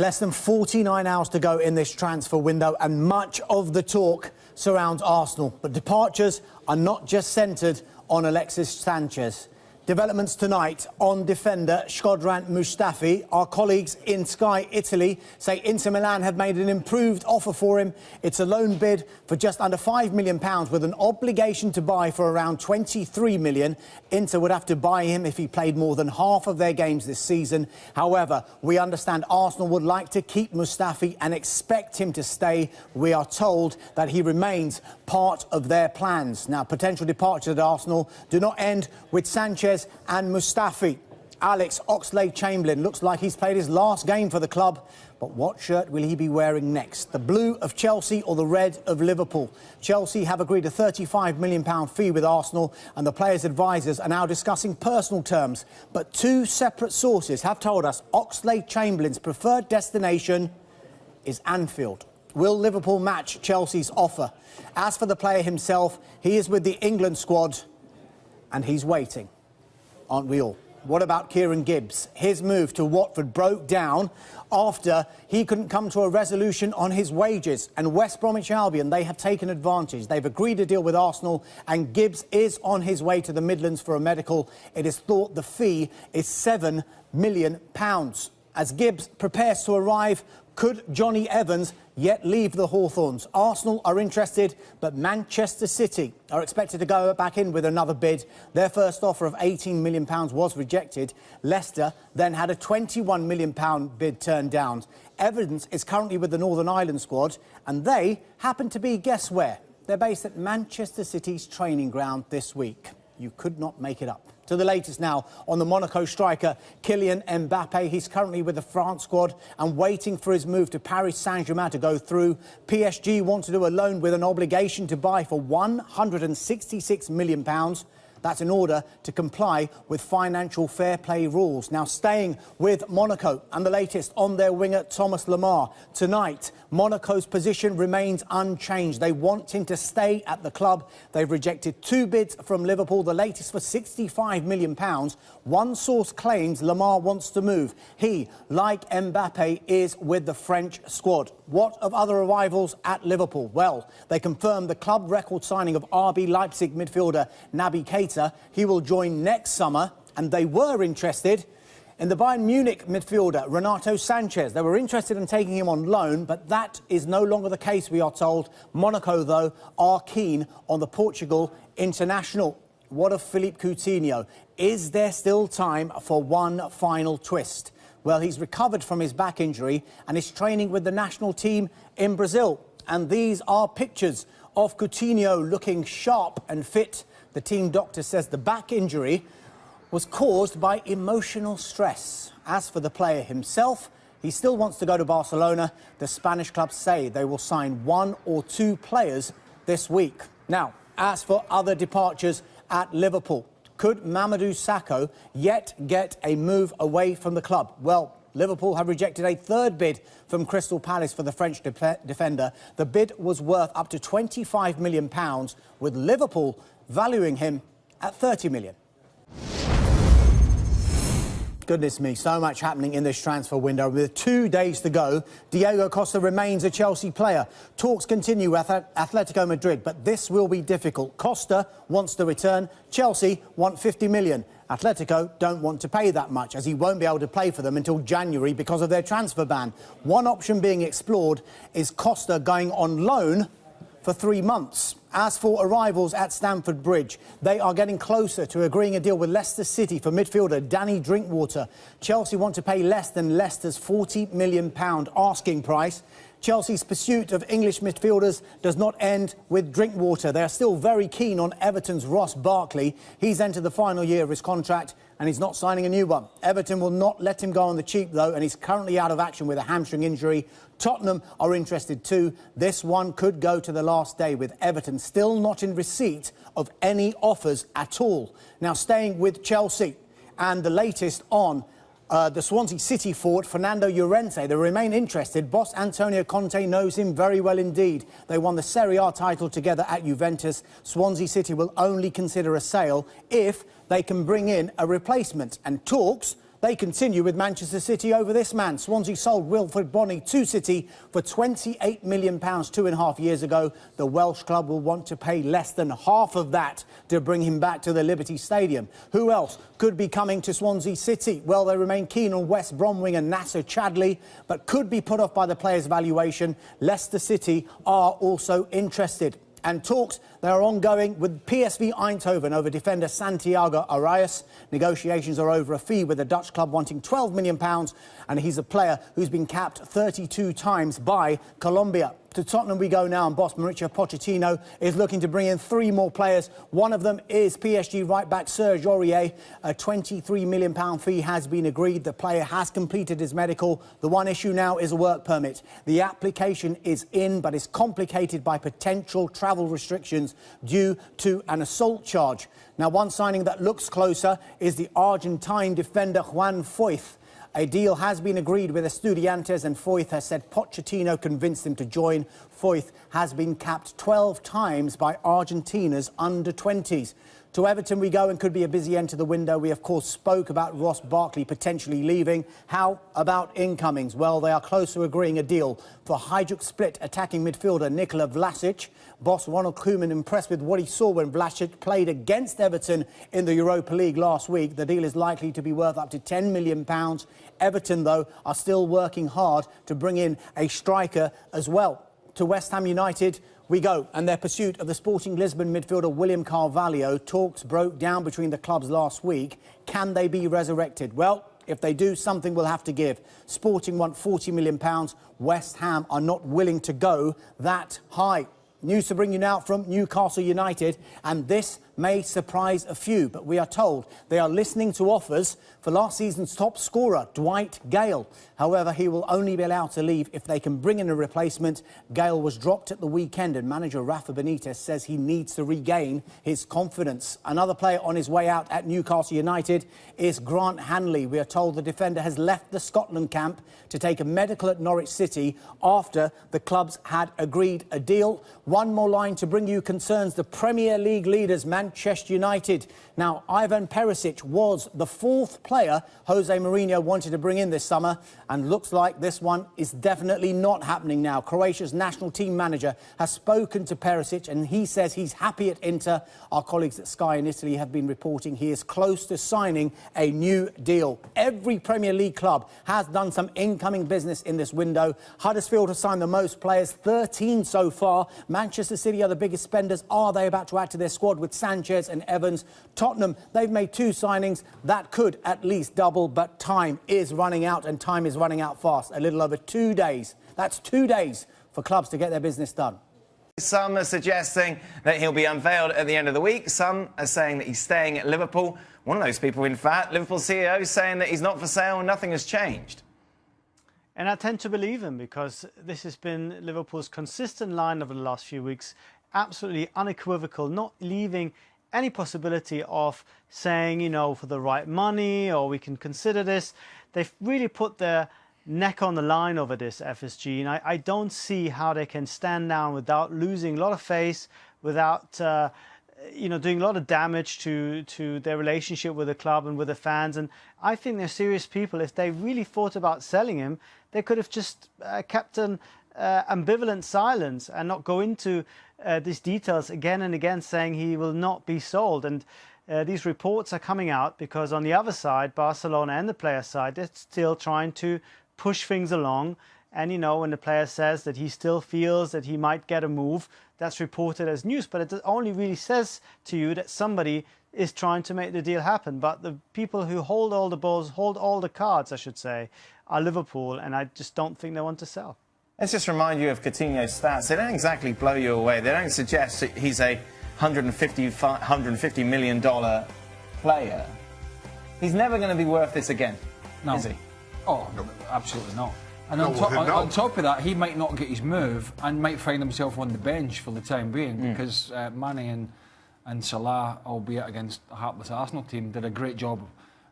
Less than 49 hours to go in this transfer window, and much of the talk surrounds Arsenal. But departures are not just centred on Alexis Sanchez. Developments tonight on defender Shkodran Mustafi. Our colleagues in Sky Italy say Inter Milan have made an improved offer for him. It's a loan bid for just under £5 million with an obligation to buy for around £23 million. Inter would have to buy him if he played more than half of their games this season. However, we understand Arsenal would like to keep Mustafi and expect him to stay. We are told that he remains part of their plans. Now, potential departures at Arsenal do not end with Sanchez and Mustafi. Alex Oxlade-Chamberlain looks like he's played his last game for the club. But what shirt will he be wearing next? The blue of Chelsea or the red of Liverpool? Chelsea have agreed a £35 million fee with Arsenal, and the players' advisors are now discussing personal terms. But two separate sources have told us Oxlade-Chamberlain's preferred destination is Anfield. Will Liverpool match Chelsea's offer? As for the player himself, he is with the England squad and he's waiting. Aren't we all? What about Kieran Gibbs? His move to Watford broke down after he couldn't come to a resolution on his wages. And West Bromwich Albion, they have taken advantage. They've agreed a deal with Arsenal, and Gibbs is on his way to the Midlands for a medical. It is thought the fee is £7 million. As Gibbs prepares to arrive, could Johnny Evans yet leave the Hawthorns? Arsenal are interested, but Manchester City are expected to go back in with another bid. Their first offer of £18 million was rejected. Leicester then had a £21 million bid turned down. Evans is currently with the Northern Ireland squad, and they happen to be, guess where? They're based at Manchester City's training ground this week. You could not make it up. To the latest now on the Monaco striker Kylian Mbappe. He's currently with the France squad and waiting for his move to Paris Saint-Germain to go through. PSG want to do a loan with an obligation to buy for £166 million. That's in order to comply with financial fair play rules. Now, staying with Monaco and the latest on their winger Thomas Lemar. Tonight, Monaco's position remains unchanged. They want him to stay at the club. They've rejected two bids from Liverpool, the latest for £65 million. One source claims Lemar wants to move. He, like Mbappe, is with the French squad. What of other arrivals at Liverpool? Well, they confirmed the club record signing of RB Leipzig midfielder Naby Keita. He will join next summer, and they were interested in the Bayern Munich midfielder Renato Sanchez. They were interested in taking him on loan, but that is no longer the case, we are told. Monaco, though, are keen on the Portugal international. What of Philippe Coutinho? Is there still time for one final twist? Well, he's recovered from his back injury and is training with the national team in Brazil. And these are pictures of Coutinho looking sharp and fit. The team doctor says the back injury was caused by emotional stress. As for the player himself, he still wants to go to Barcelona. The Spanish clubs say they will sign one or two players this week. Now, as for other departures at Liverpool, could Mamadou Sakho yet get a move away from the club? Well, Liverpool have rejected a third bid from Crystal Palace for the French defender. The bid was worth up to £25 million, with Liverpool valuing him at £30 million. Goodness me, so much happening in this transfer window. With 2 days to go, Diego Costa remains a Chelsea player. Talks continue with Atletico Madrid, but this will be difficult. Costa wants to return. Chelsea want £50 million. Atletico don't want to pay that much, as he won't be able to play for them until January because of their transfer ban. One option being explored is Costa going on loan for 3 months. As for arrivals at Stamford Bridge, they are getting closer to agreeing a deal with Leicester City for midfielder Danny Drinkwater. Chelsea want to pay less than Leicester's £40 million asking price. Chelsea's pursuit of English midfielders does not end with Drinkwater. They are still very keen on Everton's Ross Barkley. He's entered the final year of his contract and he's not signing a new one. Everton will not let him go on the cheap, though, and he's currently out of action with a hamstring injury. Tottenham are interested too. This one could go to the last day, with Everton still not in receipt of any offers at all. Now, staying with Chelsea and the latest on the Swansea City forward Fernando Llorente. They remain interested. Boss Antonio Conte knows him very well indeed. They won the Serie A title together at Juventus. Swansea City will only consider a sale if they can bring in a replacement. And talks They continue with Manchester City over this man. Swansea sold Wilfred Bonney to City for £28 million 2.5 years ago. The Welsh club will want to pay less than half of that to bring him back to the Liberty Stadium. Who else could be coming to Swansea City? Well, they remain keen on West Brom winger Nasser Chadli, but could be put off by the player's valuation. Leicester City are also interested. And talks, they are ongoing with PSV Eindhoven over defender Santiago Arias. Negotiations are over a fee with the Dutch club wanting £12 million, and he's a player who's been capped 32 times by Colombia. To Tottenham we go now, and boss Mauricio Pochettino is looking to bring in 3 more players. One of them is PSG right-back Serge Aurier. A £23 million fee has been agreed. The player has completed his medical. The one issue now is a work permit. The application is in, but is complicated by potential travel restrictions due to an assault charge. Now, one signing that looks closer is the Argentine defender Juan Foyth. A deal has been agreed with Estudiantes, and Foyth has said Pochettino convinced him to join. Foyth has been capped 12 times by Argentina's under-20s. To Everton we go, and could be a busy end to the window. We, of course, spoke about Ross Barkley potentially leaving. How about incomings? Well, they are close to agreeing a deal for Hajduk Split attacking midfielder Nikola Vlasic. Boss Ronald Koeman impressed with what he saw when Vlasic played against Everton in the Europa League last week. The deal is likely to be worth up to £10 million. Everton, though, are still working hard to bring in a striker as well. To West Ham United we go, and their pursuit of the Sporting Lisbon midfielder William Carvalho. Talks broke down between the clubs last week. Can they be resurrected? Well, if they do, something will have to give. Sporting want £40 million. West Ham are not willing to go that high. News to bring you now from Newcastle United, and this may surprise a few, but we are told they are listening to offers for last season's top scorer, Dwight Gale. However, he will only be allowed to leave if they can bring in a replacement. Gale was dropped at the weekend, and manager Rafa Benitez says he needs to regain his confidence. Another player on his way out at Newcastle United is Grant Hanley. We are told the defender has left the Scotland camp to take a medical at Norwich City after the clubs had agreed a deal. One more line to bring you concerns the Premier League leaders, Manchester United. Now, Ivan Perisic was the 4th player Jose Mourinho wanted to bring in this summer, and looks like this one is definitely not happening now. Croatia's national team manager has spoken to Perisic, and he says he's happy at Inter. Our colleagues at Sky in Italy have been reporting he is close to signing a new deal. Every Premier League club has done some incoming business in this window. Huddersfield has signed the most players, 13 so far. Manchester City are the biggest spenders. Are they about to add to their squad with Sanchez and Evans? Tottenham, they've made 2 signings. That could at least double, but time is running out, and time is running out fast. A little over 2 days. That's 2 days for clubs to get their business done. Some are suggesting that he'll be unveiled at the end of the week. Some are saying that he's staying at Liverpool. One of those people, in fact, Liverpool CEO, is saying that he's not for sale and nothing has changed. And I tend to believe him, because this has been Liverpool's consistent line over the last few weeks. Absolutely unequivocal, not leaving any possibility of saying, you know, for the right money, or we can consider this. They've really put their neck on the line over this, FSG, and I don't see how they can stand down without losing a lot of face, without you know, doing a lot of damage to their relationship with the club and with the fans. And I think they're serious people. If they really thought about selling him, they could have just kept an ambivalent silence and not go into these details again and again, saying he will not be sold. And these reports are coming out because on the other side, Barcelona and the player side, they're still trying to push things along. And, you know, when the player says that he still feels that he might get a move, that's reported as news. But it only really says to you that somebody is trying to make the deal happen. But the people who hold all the balls, hold all the cards, I should say, are Liverpool. And I just don't think they want to sell. Let's just remind you of Coutinho's stats. They don't exactly blow you away. They don't suggest that he's a $150 million player. He's never going to be worth this again, is he? Oh, no, absolutely not. And on top of that, he might not get his move and might find himself on the bench for the time being, because Mane and Salah, albeit against a hapless Arsenal team, did a great job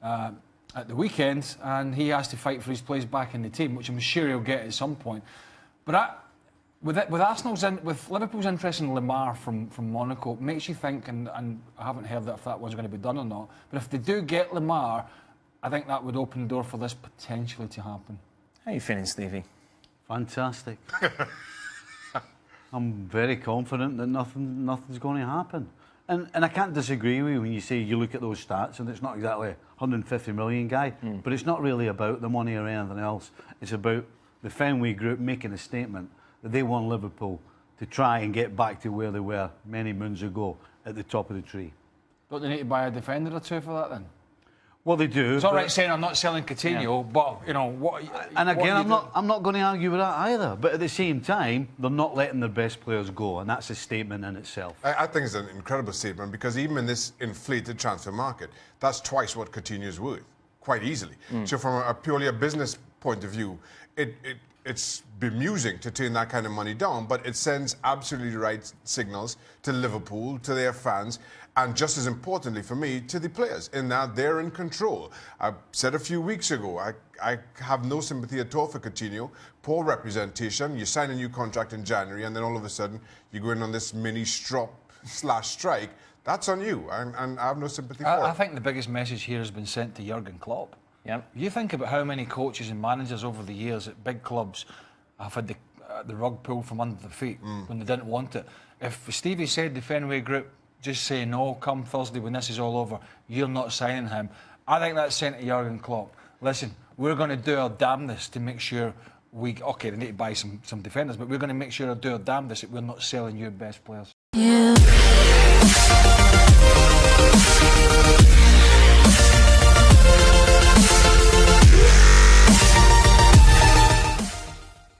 at the weekend, and he has to fight for his place back in the team, which I'm sure he'll get at some point. But with Liverpool's interest in Lemar from Monaco, it makes you think, and I haven't heard that if that one's going to be done or not, but if they do get Lemar, I think that would open the door for this potentially to happen. How are you feeling, Stevie? Fantastic. I'm very confident that nothing's going to happen. And I can't disagree with you when you say you look at those stats and it's not exactly 150 million guy, but it's not really about the money or anything else. It's about the Fenway Group making a statement that they want Liverpool to try and get back to where they were many moons ago at the top of the tree. Don't they need to buy a defender or two for that then? Well, they do. It's all right saying I'm not selling Coutinho, but you know what? And again, what I'm not going to argue with that either. But at the same time, they're not letting their best players go, and that's a statement in itself. I think it's an incredible statement because even in this inflated transfer market, that's twice what Coutinho is worth, quite easily. So from a purely a business point of view, it's bemusing to turn that kind of money down, but it sends absolutely the right signals to Liverpool, to their fans, and just as importantly for me, to the players, in that they're in control. I said a few weeks ago, I have no sympathy at all for Coutinho. Poor representation. You sign a new contract in January, and then all of a sudden you go in on this mini strop/strike. That's on you, and I have no sympathy for it. I think the biggest message here has been sent to Jurgen Klopp. Yep. You think about how many coaches and managers over the years at big clubs have had the rug pulled from under their feet when they didn't want it. If Stevie said the Fenway Group just say no, come Thursday when this is all over, you're not signing him, I think that's sent to Jurgen Klopp. Listen, we're going to do our damnedest to make sure they need to buy some defenders, but we're going to make sure to do our damnedest that we're not selling your best players. Yeah.